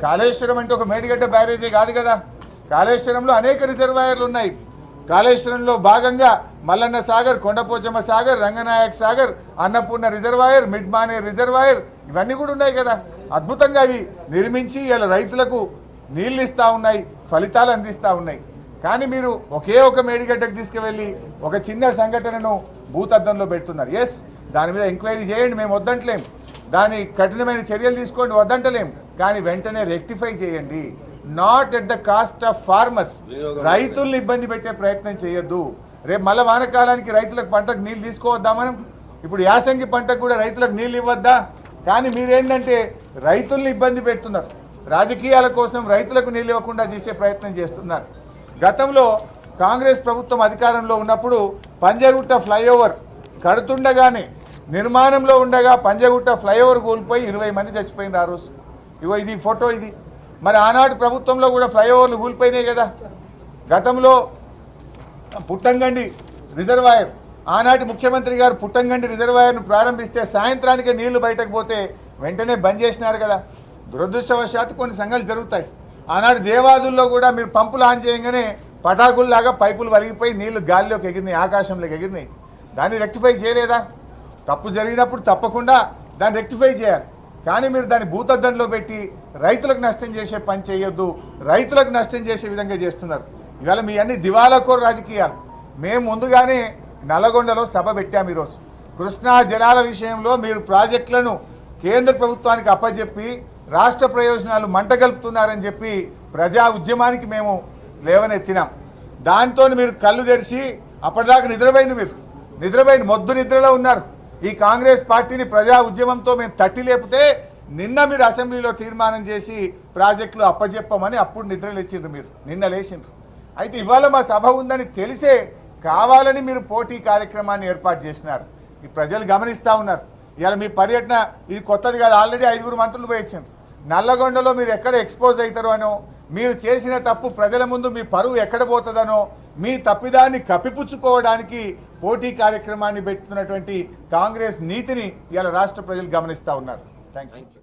కాళేశ్వరం అంటే ఒక మేడిగడ్డ బ్యారేజే కాదు కదా. కాళేశ్వరంలో అనేక రిజర్వాయర్లు ఉన్నాయి. కాళేశ్వరంలో భాగంగా మల్లన్న సాగర్, కొండపోచమ్మ సాగర్, రంగనాయక్ సాగర్, అన్నపూర్ణ రిజర్వాయర్, మిడ్మానే రిజర్వాయర్ ఇవన్నీ కూడా ఉన్నాయి కదా. అద్భుతంగా అవి నిర్మించి ఇలా రైతులకు నీళ్ళు ఇస్తూ ఉన్నాయి, ఫలితాలు అందిస్తూ ఉన్నాయి. కానీ మీరు ఒకే ఒక మేడిగడ్డకు తీసుకువెళ్ళి ఒక చిన్న సంఘటనను భూతద్దంలో పెడుతున్నారు. ఎస్, దాని మీద ఎంక్వైరీ చేయండి, మేము వద్దంటలేం. దాని కఠినమైన చర్యలు తీసుకోండి, వద్దంటలేం. కానీ వెంటనే రెక్టిఫై చేయండి. Not at the cost of farmers. రైతుల్ని ఇబ్బంది పెట్టే ప్రయత్నం చేయొద్దు. రేపు మళ్ళీ వానకాలానికి రైతులకు పంటకు నీళ్ళు తీసుకోవద్దా మనం? ఇప్పుడు యాసంగి పంటకు కూడా రైతులకు నీళ్ళు ఇవ్వద్దా? కానీ మీరేంటంటే రైతుల్ని ఇబ్బంది పెడుతున్నారు. రాజకీయాల కోసం రైతులకు నీళ్ళు ఇవ్వకుండా చేసే ప్రయత్నం చేస్తున్నారు. గతంలో కాంగ్రెస్ ప్రభుత్వం అధికారంలో ఉన్నప్పుడు పంజగుట్ట ఫ్లైఓవర్ కడుతుండగానే, నిర్మాణంలో ఉండగా పంజగుట్ట ఫ్లైఓవర్ కూలిపోయి 20 మంది చచ్చిపోయింది ఆ రోజు. ఇగో ఇది ఫోటో. ఇది మరి ఆనాటి ప్రభుత్వంలో కూడా ఫ్లైఓవర్లు కూలిపోయినాయి కదా. గతంలో పుట్టంగండి రిజర్వాయర్, ఆనాటి ముఖ్యమంత్రి గారు పుట్టంగండి రిజర్వాయర్ను ప్రారంభిస్తే సాయంత్రానికి నీళ్లు బయటకు పోతే వెంటనే బంద్ చేసినారు కదా. దురదృష్టవశాత్తు కొన్ని సంఘటనలు జరుగుతాయి. ఆనాటి దేవాదుల్లో కూడా మీరు పంపులు ఆన్ చేయగానే పటాకుల్లాగా పైపులు వలిగిపోయి నీళ్లు గాలిలోకి ఎగిరినాయి, ఆకాశంలోకి ఎగిరినాయి. దాన్ని రెక్టిఫై చేయలేదా? తప్పు జరిగినప్పుడు తప్పకుండా దాన్ని రెక్టిఫై చేయాలి. కానీ మీరు దాన్ని భూతద్దంలో పెట్టి రైతులకు నష్టం చేసే పని చేయొద్దు. రైతులకు నష్టం చేసే విధంగా చేస్తున్నారు. ఇవాళ మీ అన్ని దివాలాకోరు రాజకీయాలు. మేము ముందుగానే నల్లగొండలో సభ పెట్టాము. ఈరోజు కృష్ణా జలాల విషయంలో మీరు ప్రాజెక్టులను కేంద్ర ప్రభుత్వానికి అప్పచెప్పి రాష్ట్ర ప్రయోజనాలు మంటగలుపుతున్నారని చెప్పి ప్రజా ఉద్యమానికి మేము లేవనెత్తినాం. దాంతో మీరు కళ్ళు తెరిచి అప్పటిదాకా నిద్రపోయిన మొద్దు నిద్రలో ఉన్నారు. ఈ కాంగ్రెస్ పార్టీని ప్రజా ఉద్యమంతో మేము తట్టి లేపితే నిన్న మీరు అసెంబ్లీలో తీర్మానం చేసి ప్రాజెక్టులు అప్పచెప్పమని అప్పుడు నిద్రలేచిండ్రు. మీరు నిన్న లేచిండ్రు. అయితే ఇవాళ మా సభ ఉందని తెలిసే కావాలని మీరు పోటీ కార్యక్రమాన్ని ఏర్పాటు చేసినారు. ఈ ప్రజలు గమనిస్తూ ఉన్నారు. ఇవాళ మీ పర్యటన ఇది కొత్తది కాదు. ఆల్రెడీ 5 మంత్రులు పోయించారు. నల్లగొండలో మీరు ఎక్కడ ఎక్స్పోజ్ అవుతారో అనో, మీరు చేసిన తప్పు ప్రజల ముందు మీ పరువు ఎక్కడ పోతుందనో, మీ తప్పిదాన్ని కప్పిపుచ్చుకోవడానికి పోటీ కార్యక్రమాన్ని పెట్టుతున్నటువంటి కాంగ్రెస్ నీతిని ఇవాళ రాష్ట్ర ప్రజలు గమనిస్తూ ఉన్నారు. Thank you.